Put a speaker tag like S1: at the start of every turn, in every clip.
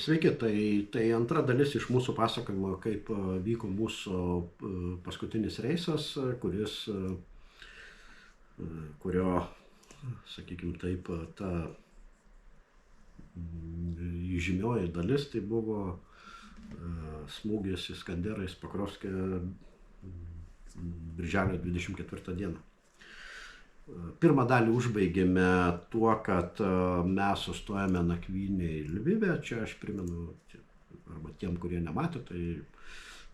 S1: Sveiki, tai antra dalis iš mūsų pasakojimo, kaip vyko mūsų paskutinis reisas, kurio, sakykime taip, ta įžymioji dalis tai buvo smūgis Iskanderais Pakrovske birželio 24 dieną. Pirmą dalį užbaigėme tuo, kad mes sustojame nakvynėje Lvive. Čia aš primenu, arba tiem, kurie nematė, tai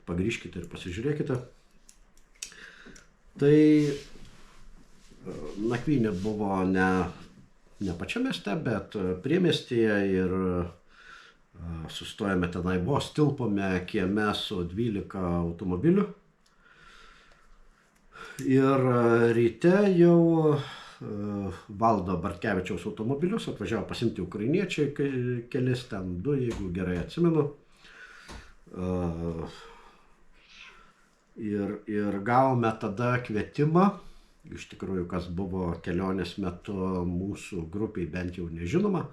S1: pagrįžkite ir pasižiūrėkite. Tai nakvynė buvo ne pačiame mieste, bet priemiestyje ir sustojame tenai, vos tilpome kieme su 12 automobilių. Ir ryte jau Valdo Bartkevičiaus automobilius atvažiavo pasimti ukrainiečiai, kelis ten 2, jeigu gerai atsimenu. Ir gavome tada kvietimą, iš tikrųjų, kas buvo kelionės metu mūsų grupiai bent jau nežinoma,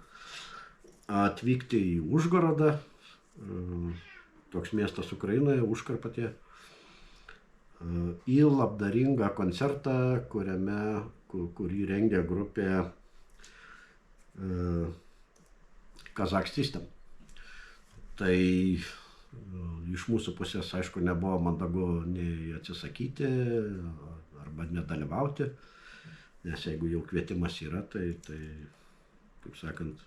S1: atvykti į Užgorodą, toks miestas Ukrainoje, Užkarpatėje, į labdaringą koncertą, kurį rengė grupė Kazakh System. Tai iš mūsų pusės, aišku, nebuvo mandagu nei atsisakyti arba nedalyvauti, nes jeigu jau kvietimas yra, tai kaip sakant,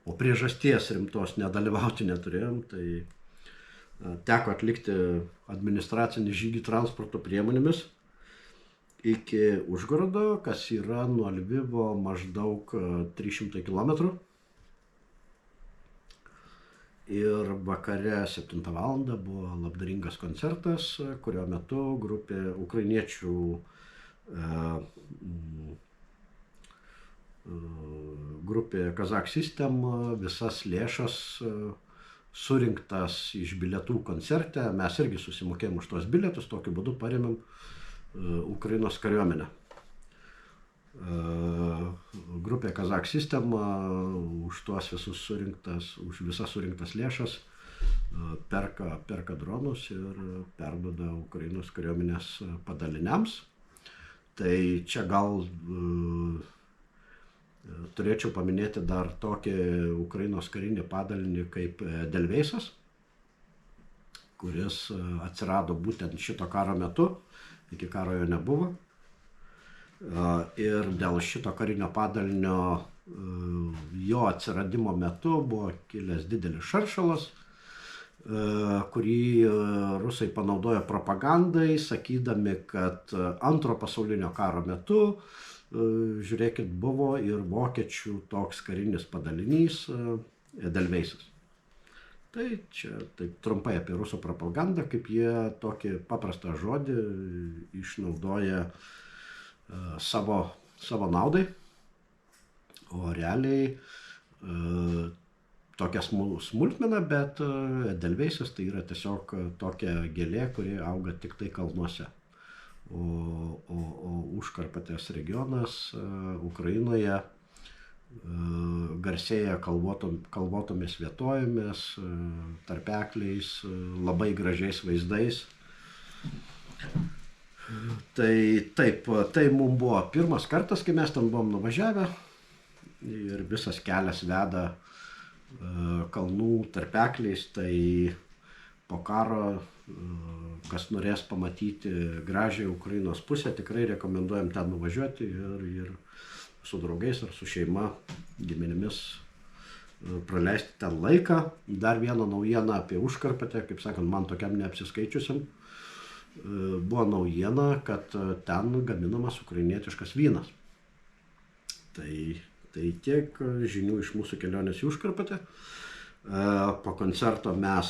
S1: o priežasties rimtos nedalyvauti neturėjom, tai teko atlikti administracinį žygį transporto priemonėmis iki Užgorodo, kas yra nuo Lvivo maždaug 300 km. Ir vakare 7 val. Buvo labdaringas koncertas, kurio metu grupė ukrainiečių grupė Kazakh System visas lėšas surinktas iš bilietų koncerte, mes irgi susimokėjom už tos bilietus, tokiu būdu parėmėm Ukrainos kariuomenę. Grupė Kazakh System už visas surinktas lėšas perka dronus ir perduoda Ukrainos kariuomenės padaliniams. Tai čia gal turėčiau paminėti dar tokį Ukrainos karinį padalinį kaip Edelveisas, kuris atsirado būtent šito karo metu, iki karo jo nebuvo. Ir dėl šito karinio padalinio jo atsiradimo metu buvo kilęs didelis šaršalas, kurį rusai panaudojo propagandai, sakydami, kad Antro pasaulinio karo metu, žiūrėkit, buvo ir vokiečių toks karinis padalinys Edelveisas. Tai čia taip trumpai apie rusų propagandą, kaip jie tokį paprastą žodį išnaudoja savo naudai, o realiai tokia smulkmena, bet Edelveisas tai yra tiesiog tokia gėlė, kuri auga tik tai kalnuose. O Užkarpatės regionas Ukrainoje garsėja kalvotomis vietovėmis, tarpekliais, labai gražiais vaizdais. Tai taip, tai mums buvo pirmas kartas, kai mes ten buvom nuvažiavę ir visas kelias veda kalnų tarpekliais, tai po karo, kas norės pamatyti gražią Ukrainos pusę, tikrai rekomenduojam ten nuvažiuoti ir su draugais ar su šeima, giminėmis praleisti ten laiką. Dar vieną naujieną apie Užkarpatę, kaip sakant, man tokiam neapsiskaičiusiam, buvo naujiena, kad ten gaminamas ukrainietiškas vynas. Tai tiek žinių iš mūsų kelionės į Užkarpatę. Po koncerto mes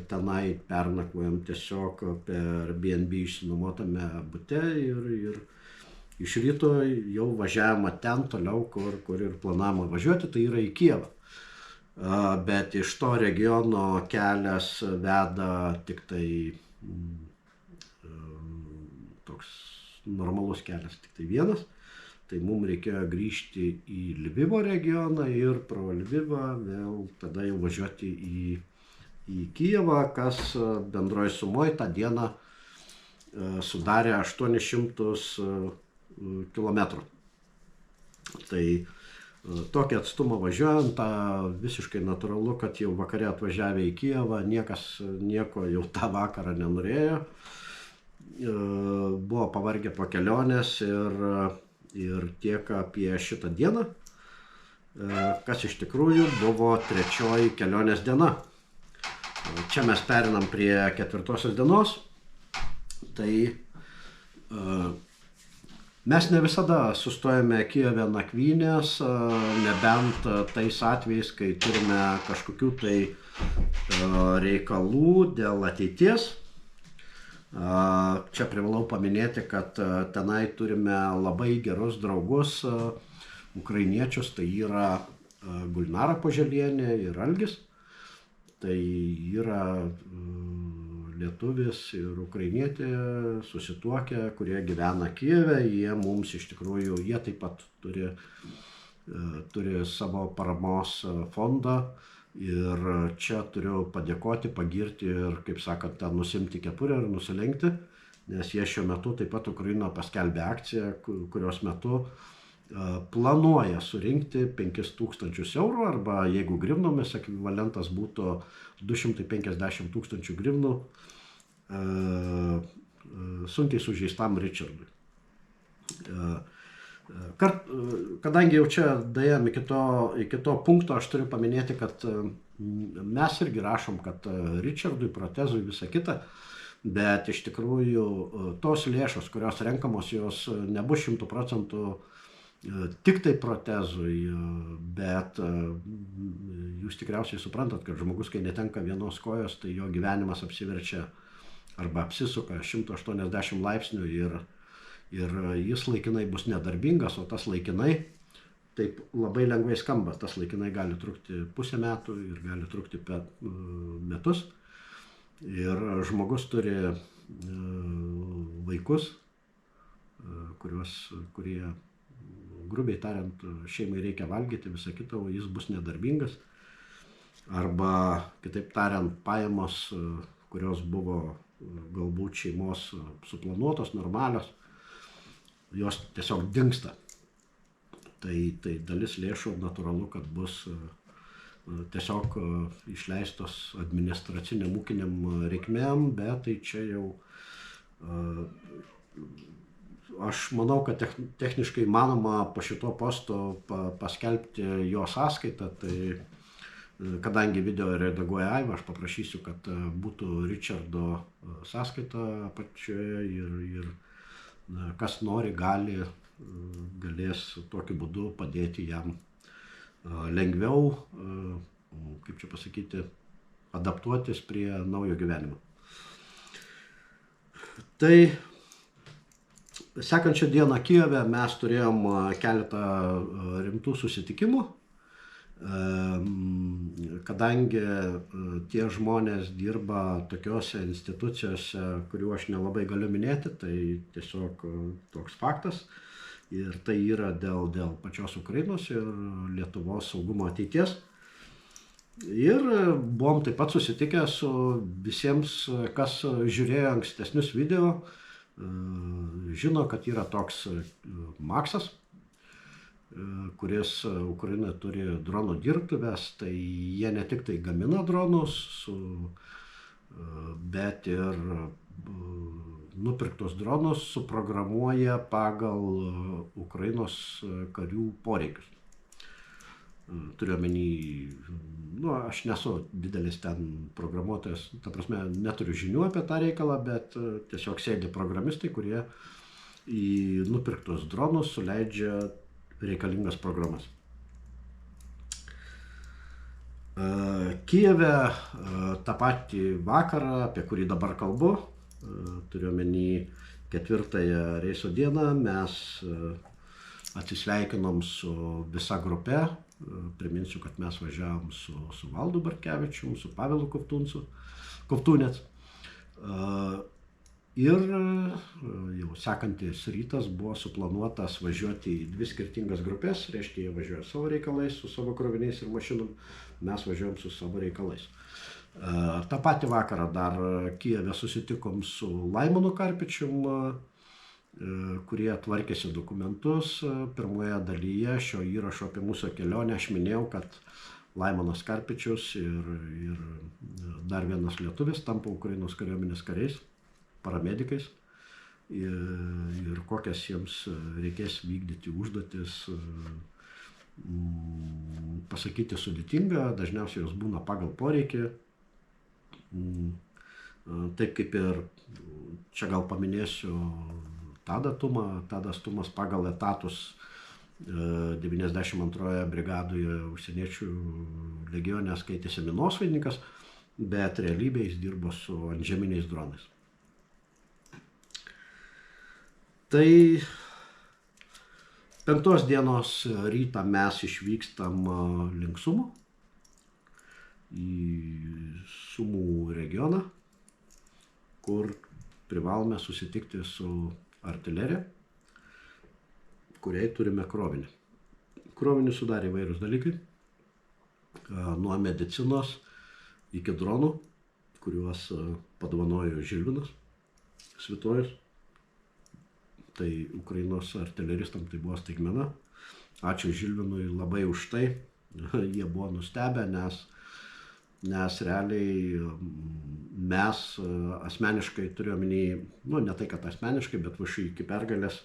S1: tenai pernakvojom tiesiog per BNB išsinuomotame bute ir iš ryto jau važiavome ten toliau, kur ir planavome važiuoti, tai yra į Kijevą. Bet iš to regiono kelias veda tik tai toks normalus kelias, tik tai vienas. tai mums reikėjo grįžti į Lvivo regioną ir pro Lvivą vėl tada jau važiuoti į Kijevą, kas bendroji sumoje tą dieną sudarė 800 kilometrų. Tai tokį atstumą važiuojant, visiškai natūralu, kad jau vakare atvažiavę į Kijevą niekas nieko jau tą vakarą nenorėjo. Buvo pavargę po kelionės ir tiek apie šitą dieną, kas iš tikrųjų buvo trečioji kelionės diena. Čia mes perinam prie ketvirtosios dienos. Tai mes ne visada sustojame Kijeve nakvynės, nebent tais atvejais, kai turime kažkokių tai reikalų dėl ateities. Čia privalau paminėti, kad tenai turime labai gerus draugus, ukrainiečius, tai yra Gulnara Poželienė ir Algis. Tai yra lietuvis ir ukrainietė susituokę, kurie gyvena Kijeve, jie mums iš tikrųjų, jie taip pat turi savo paramos fondą ir čia turiu padėkoti, pagirti ir, kaip sakant, nusimti kepurę ir nusilenkti, nes jie šiuo metu taip pat Ukraina paskelbė akciją, kurios metu planuoja surinkti 5000 eurų arba jeigu grivnomis ekvivalentas būtų 250 000 grivnų sunkiai sužeistam Richardui. Kadangi jau čia daėjom iki to punkto, aš turiu paminėti, kad mes irgi rašom, kad Richardui, protezui, visa kita, bet iš tikrųjų tos lėšos, kurios renkamos, jos nebus 100% tik tai protezui, bet jūs tikriausiai suprantat, kad žmogus, kai netenka vienos kojos, tai jo gyvenimas apsiverčia arba apsisuka 180 laipsnių ir jis laikinai bus nedarbingas, o tas laikinai, taip labai lengvai skamba, tas laikinai gali trukti pusę metų ir gali trukti metus. Ir žmogus turi vaikus, kurie grubiai tariant, šeimai reikia valgyti, visą kitą, o jis bus nedarbingas. Arba, kitaip tariant, pajamos, kurios buvo galbūt šeimos suplanuotos, normalios, jos tiesiog dingsta. Tai dalis lėšų natūralu, kad bus tiesiog išleistos administraciniam ūkiniam reikmėm, bet tai čia jau aš manau, kad techniškai manoma po šito posto paskelbti jo sąskaitą, tai kadangi video redaguoja Aiva, aš paprašysiu, kad būtų Richardo sąskaita apačioje ir kas nori, galės tokiu būdu padėti jam lengviau, kaip čia pasakyti, adaptuotis prie naujo gyvenimo. Tai sekančią dieną Kijeve mes turėjom keletą rimtų susitikimų, kadangi tie žmonės dirba tokiose institucijose, kurių aš nelabai galiu minėti, tai tiesiog toks faktas. Ir tai yra dėl pačios Ukrainos ir Lietuvos saugumo ateities. Ir buvom taip pat susitikę su visiems, kas žiūrėjo ankstesnius video, žino, kad yra toks Maksas, kuris Ukrainoje turi dronų dirbtuves, tai jie ne tik tai gamina dronus, bet ir nupirktus dronus suprogramuoja pagal Ukrainos karių poreikius. Turiu omeny, aš nesu didelis ten programuotojas, ta prasme, neturiu žinių apie tą reikalą, bet tiesiog sėdi programistai, kurie į nupirktus dronus suleidžia reikalingas programas. Kijeve tą patį vakarą, apie kurį dabar kalbu, turiu omeny 4 reiso dieną, mes atsisveikinom su visa grupe. Priminsiu, kad mes važiavom su Valdu Bartkevičium, su Pavelu Kovtūnec. Ir jau sekantis rytas buvo suplanuotas važiuoti į 2 skirtingas grupės, reiškia, jie važiuoja savo reikalais su savo kroviniais ir mašinom, mes važiuojam su savo reikalais. Ta patį vakarą dar Kijeve susitikom su Laimonu Karpičium, kurie tvarkėsi dokumentus. Pirmoje dalyje šio įrašo apie mūsų kelionę aš minėjau, kad Laimonas Karpičius ir dar vienas lietuvis tampa Ukrainos kariuomenės kariais, paramedikais, ir kokias jiems reikės vykdyti užduotis, pasakyti sudėtinga, dažniausiai jos būna pagal poreikį. Taip kaip ir, čia gal paminėsiu Tadas Tumas pagal etatus 92 brigadoje užsieniečių legione skaitėsi minosvaidininkas, bet realybėje jis dirbo su antžeminiais dronais. Tai 5 dienos rytą mes išvykstam link Sumo, į Sumų regioną, kur privalome susitikti su artilerija, kuriai turime krovinį. Krovinį sudarė įvairūs dalykai, nuo medicinos iki dronų, kuriuos padovanojo Žilvinas Svitojus. Tai Ukrainos artileristam tai buvo staigmena. Ačiū Žilvinui labai už tai. Jie buvo nustebę, nes realiai mes asmeniškai turiuomenį, ne tai kad asmeniškai, bet VŠI iki pergalės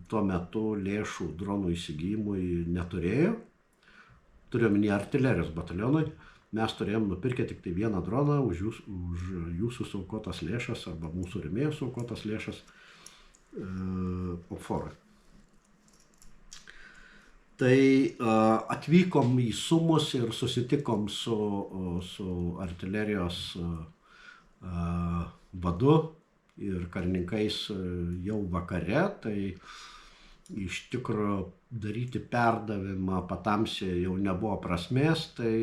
S1: tuo metu lėšų dronų įsigijimui neturėjo. Turiuomenį artilerijos batalionui. Mes turėjom nupirkę tik tai vieną droną už jūsų suaukotas lėšas arba mūsų rėmėjų suaukotas lėšas Opforui. Tai atvykom į Sumus ir susitikom su artilerijos vadu ir karininkais jau vakare. Tai iš tikrųjų daryti perdavimą patamsyje jau nebuvo prasmės. Tai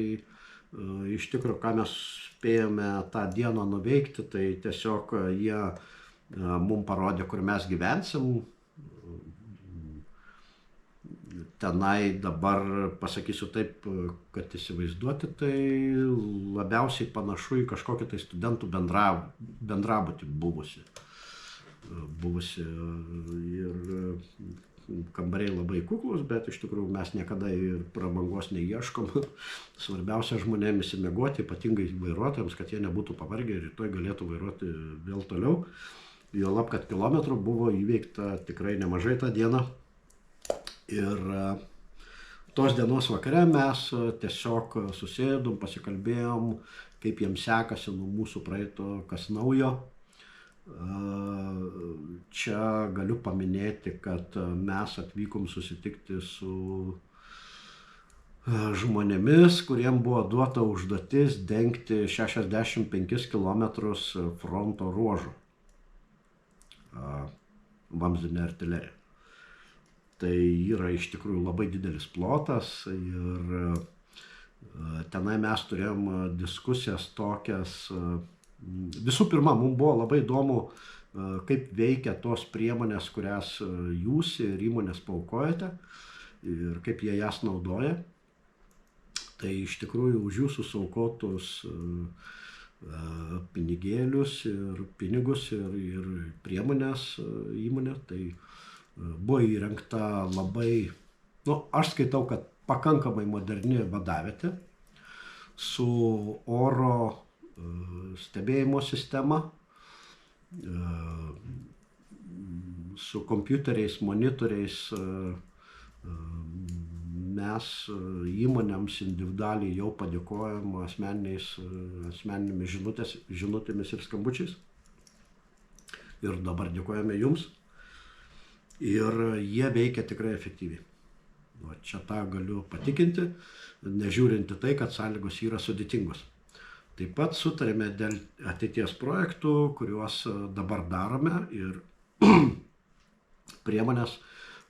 S1: iš tikrųjų, ką mes spėjome tą dieną nuveikti, tai tiesiog jie mums parodė, kur mes gyvensim. Tenai dabar pasakysiu taip, kad įsivaizduoti, tai labiausiai panašu į kažkokį tai studentų bendrabutį buvusi. Ir kambariai labai kuklus, bet iš tikrųjų mes niekada ir prabangos neieškom. Svarbiausia žmonėms įsimiegoti, ypatingai vairuotojams, kad jie nebūtų pavargę ir rytoj galėtų vairuoti vėl toliau. Juolab, kad kilometrų buvo įveikta tikrai nemažai tą dieną. Ir tos dienos vakare mes tiesiog susėdom, pasikalbėjom, kaip jiems sekasi nuo mūsų praeito, kas naujo. Čia galiu paminėti, kad mes atvykom susitikti su žmonėmis, kuriem buvo duota užduotis dengti 65 km fronto ruožų vamzdinė artilerija. Tai yra iš tikrųjų labai didelis plotas ir tenai mes turėjom diskusijas tokias. Visų pirma, mums buvo labai įdomu, kaip veikia tos priemonės, kurias jūs ir įmonės paaukojate ir kaip jie jas naudoja. Tai iš tikrųjų už jūsų suaukotus pinigėlius ir pinigus ir priemonės įmonė, tai buvo įrengta labai, aš skaitau, kad pakankamai moderni vadavietė su oro stebėjimo sistema, su kompiuteriais, monitoriais. Mes įmonėms individualiai jau padėkojom asmeninėmis žinutėmis ir skambučiais. Ir dabar dėkojame jums. Ir jie veikia tikrai efektyviai. Čia tą galiu patikinti, nežiūrinti tai, kad sąlygos yra sudėtingos. Taip pat sutarėme dėl ateities projektų, kuriuos dabar darome ir priemonės,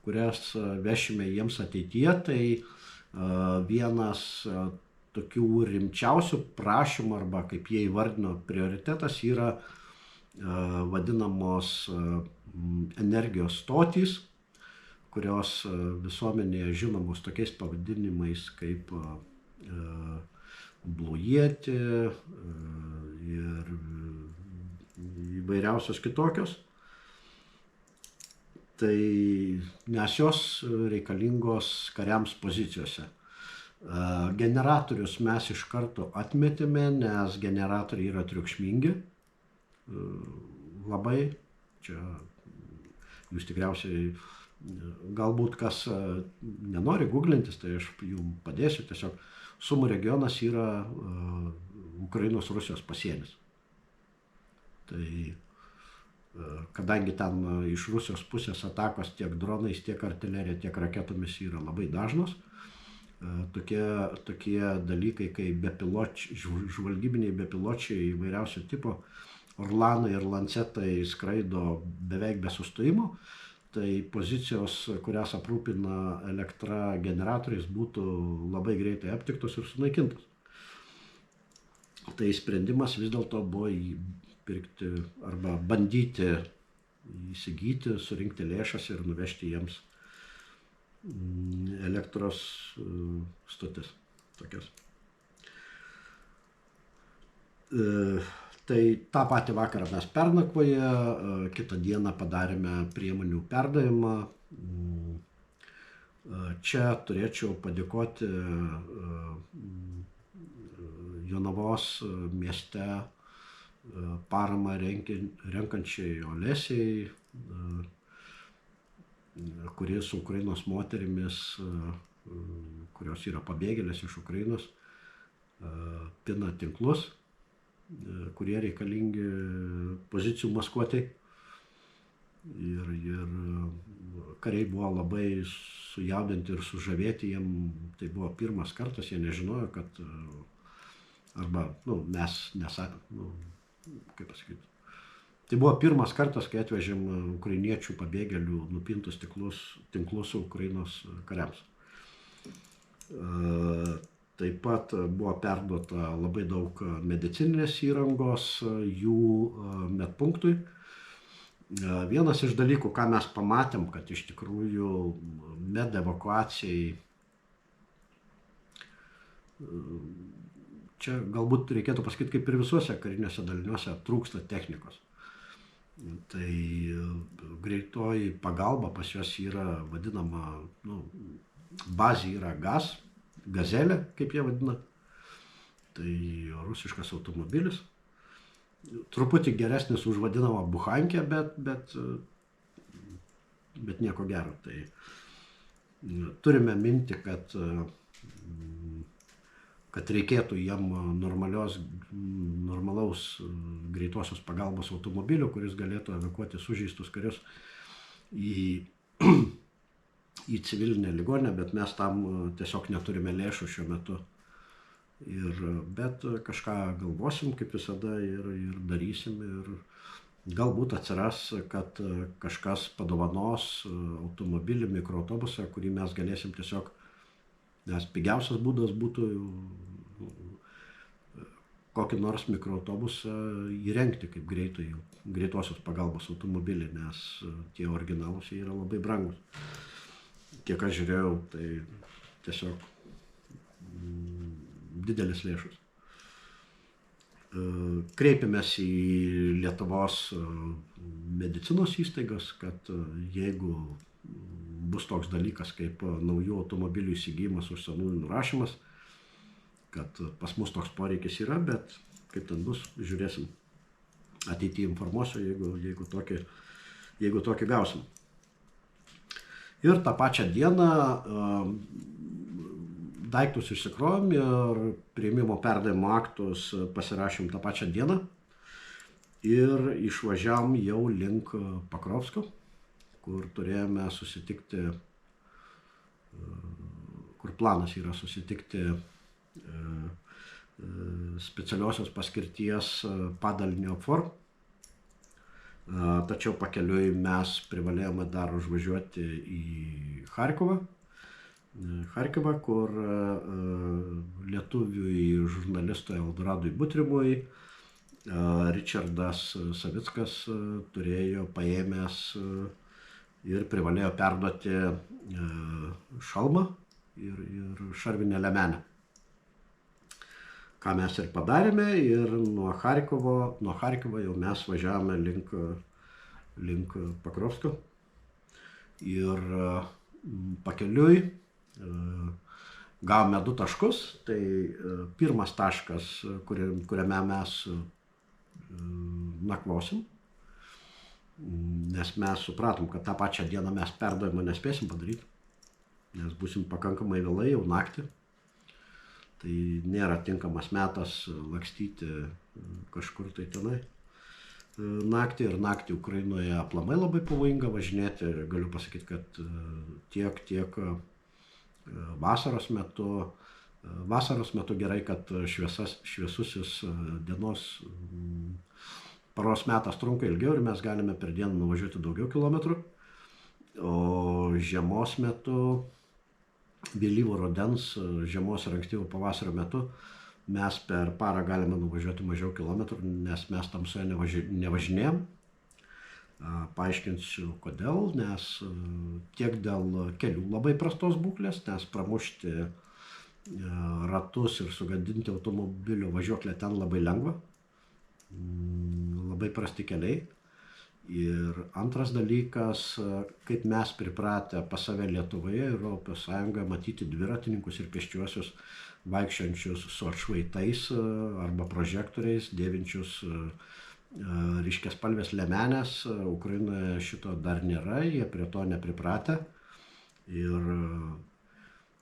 S1: kurias vešime jiems ateityje. Tai vienas tokių rimčiausių prašymų arba, kaip jie įvardino, prioritetas yra vadinamos energijos stotys, kurios visuomenėje žinomos tokiais pavadinimais kaip Blujėti ir įvairiausios kitokios. Tai nes jos reikalingos kariams pozicijose. Generatorius mes iš karto atmetėme, nes generatoriai yra triukšmingi. Labai, čia jūs tikriausiai, galbūt kas nenori googlintis, tai aš jums padėsiu. Tiesiog Sumų regionas yra Ukrainos Rusijos pasienis. Tai kadangi ten iš Rusijos pusės atakos tiek dronais, tiek artilerija, tiek raketomis yra labai dažnos, tokie dalykai kaip žvalgybiniai bepiločiai įvairiausio tipo, orlanai ir lancetai skraido beveik be sustojimo, tai pozicijos, kurias aprūpina elektra generatoriais, būtų labai greitai aptiktos ir sunaikintos. Tai sprendimas vis dėlto buvo pirkti arba bandyti įsigyti, surinkti lėšas ir nuvežti jiems elektros stotis tokias. Tai tą patį vakarą mes pernakvoje, kitą dieną padarėme priemonių perdavimą. Čia turėčiau padėkoti Jonavos mieste paramą renkančiai Olesiai, kuri su Ukrainos moterimis, kurios yra pabėgėlės iš Ukrainos, pina tinklus, kurie reikalingi pozicijų maskuotai. Ir kariai buvo labai sujaudinti ir sužavėti, jiem tai buvo pirmas kartas, jie nežinojo, kad arba, kaip pasakyti, tai buvo pirmas kartas, kai atvežėm ukrainiečių pabėgėlių nupintus tinklus Ukrainos kariams. Taip pat buvo perduota labai daug medicininės įrangos jų medpunktui. Vienas iš dalykų, ką mes pamatėm, kad iš tikrųjų med evakuacijai, čia galbūt reikėtų pasakyti, kaip ir visuose kariniuose daliniuose, trūksta technikos. Tai greitoji pagalba pas juos yra vadinama, bazė yra gazelė, kaip jie vadina. Tai rusiškas automobilis. Truputį geresnis už vadinamą buchankę, bet nieko gero. Tai turime mintį, kad reikėtų jiem normalaus greitosios pagalbos automobilio, kuris galėtų evakuoti sužeistus karius į civilinę ligoninę, bet mes tam tiesiog neturime lėšų šiuo metu. Bet kažką galvosim, kaip visada, ir darysim. Ir galbūt atsiras, kad kažkas padovanos automobilį, mikroautobusą, kurį mes galėsim tiesiog, nes pigiausias būdas būtų kokį nors mikroautobusą įrengti kaip greitosios pagalbos automobilį, nes tie originalūs yra labai brangus. Kiek aš žiūrėjau, tai tiesiog didelis lėšus. Kreipėmės į Lietuvos medicinos įstaigas, kad jeigu bus toks dalykas kaip naujų automobilių įsigijimas už senųjų nurašymas, kad pas mus toks poreikis yra, bet kaip ten bus, žiūrėsim. Ateityje informuosiu, jeigu tokį gausim. Ir tą pačią dieną daiktus išsikrovėm ir priėmimo perdavimo aktus pasirašėm tą pačią dieną ir išvažiavom jau link Pakrovsko, kur turėjome susitikti, kur planas yra susitikti specialiosios paskirties padalinio FOR. Tačiau pakeliui mes privalėjome dar užvažiuoti į Charkovą, kur lietuviui žurnalistui Eldradui Butrimui Richardas Savickas turėjo paėmęs ir privalėjo perduoti šalmą ir šarvinę liemenę. Ką mes ir padarėme, ir nuo Charkovo jau mes važiavome link Pakrovsko. Ir pakeliui gavome 2 taškus. Tai pirmas taškas, kuriame mes nakvosim, nes mes supratom, kad tą pačią dieną mes perdavimą nespėsim padaryti, nes būsim pakankamai vėlai jau naktį. Tai nėra tinkamas metas lakstyti kažkur tai tenai naktį, ir naktį Ukrainoje aplamai labai pavojinga važinėti. Ir galiu pasakyti, kad tiek vasaros metu gerai, kad šviesusis dienos paros metas trunka ilgiau ir mes galime per dieną nuvažiuoti daugiau kilometrų. O žiemos metu, vėlyvo rudens, žiemos ir ankstyvo pavasario metu mes per parą galime nuvažiuoti mažiau kilometrų, nes mes tamsoje nevažinėjom. Paaiškinsiu kodėl, nes tiek dėl kelių labai prastos būklės, nes pramušti ratus ir sugadinti automobilio važiuoklę ten labai lengva, labai prasti keliai. Ir antras dalykas, kaip mes pripratę pas save Lietuvoje ir Europos Sąjungoje matyti dviratininkus ir pėsčiuosius vaikščiančius su atšvaitais arba prožektoriais, dėvinčius ryškiaspalvės liemenės. Ukrainoje šito dar nėra, jie prie to nepripratę.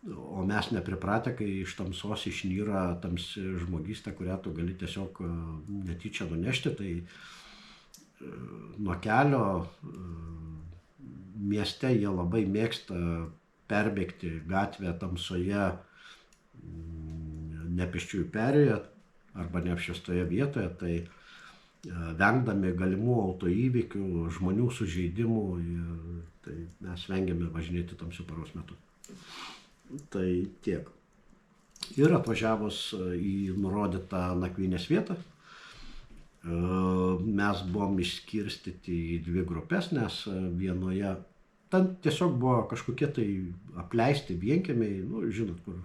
S1: O mes nepripratę, kai iš tamsos išnyra tamsi žmogystė, kurią tu gali tiesiog netyčia nunešti. Tai nuo kelio mieste jie labai mėgsta perbėgti gatvę tamsoje, ne pėsčiųjų perėjoje arba neapšviestoje vietoje, tai vengdami galimų autoįvykių, žmonių sužeidimų, tai mes vengiame važinėti tamsiu paros metu. Tai tiek. Ir atvažiavus į nurodytą nakvynės vietą, mes buvom išskirstyti į 2 grupės, nes vienoje ten tiesiog buvo kažkokie tai apleisti vienkiemiai, žinot, kur,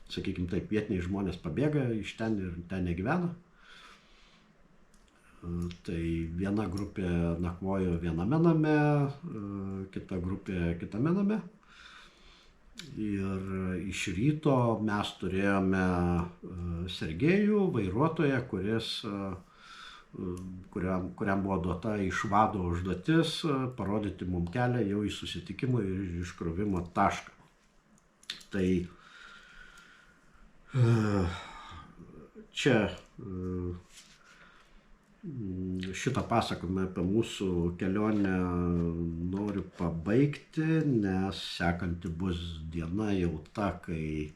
S1: sakykime taip, vietiniai žmonės pabėga iš ten ir ten negyvena. Tai viena grupė nakvojo viename name, kita grupė kitame name. Ir iš ryto mes turėjome Sergejų, vairuotoją, kuriam buvo duota iš vado užduotis parodyti mums kelią jau į susitikimo ir iškrovimo tašką. Tai čia šitą pasakojimą apie mūsų kelionę noriu pabaigti, nes sekanti bus diena jau ta, kai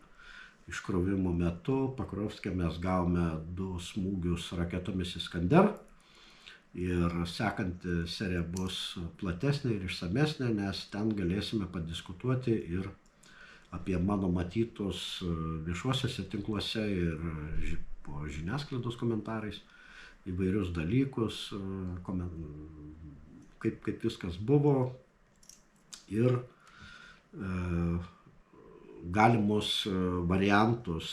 S1: iškrovimo metu Pakrovske mes gavome 2 smūgius raketomis Iskander. Ir sekanti serija bus platesnė ir išsamesnė, nes ten galėsime padiskutuoti ir apie mano matytus viešuosiuose tinkluose ir po žiniasklaidos komentarais įvairius dalykus, kaip viskas buvo ir galimus variantus,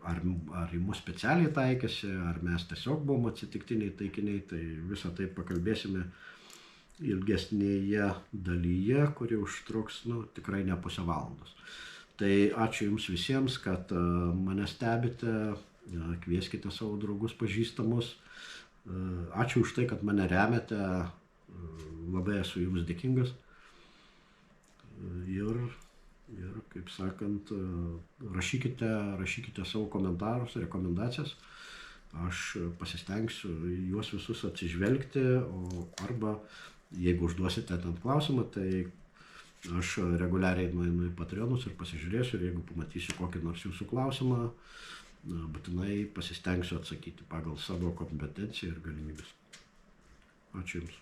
S1: ar į mus specialiai taikėsi, ar mes tiesiog buvom atsitiktiniai taikiniai, tai visą tai pakalbėsime ilgesnėje dalyje, kuri užtruks tikrai ne pusę valandos. Tai ačiū Jums visiems, kad mane stebite, kvieskite savo draugus, pažįstamus. Ačiū už tai, kad mane remiate, labai esu Jums dėkingas. Ir kaip sakant, rašykite savo komentarus, rekomendacijas. Aš pasistengsiu juos visus atsižvelgti, arba jeigu užduosite ten klausimą, tai aš reguliariai nueinu į Patreonus ir pasižiūrėsiu, ir jeigu pamatysiu kokį nors Jūsų klausimą, būtinai pasistengsiu atsakyti pagal savo kompetenciją ir galimybės. Ačiū Jums.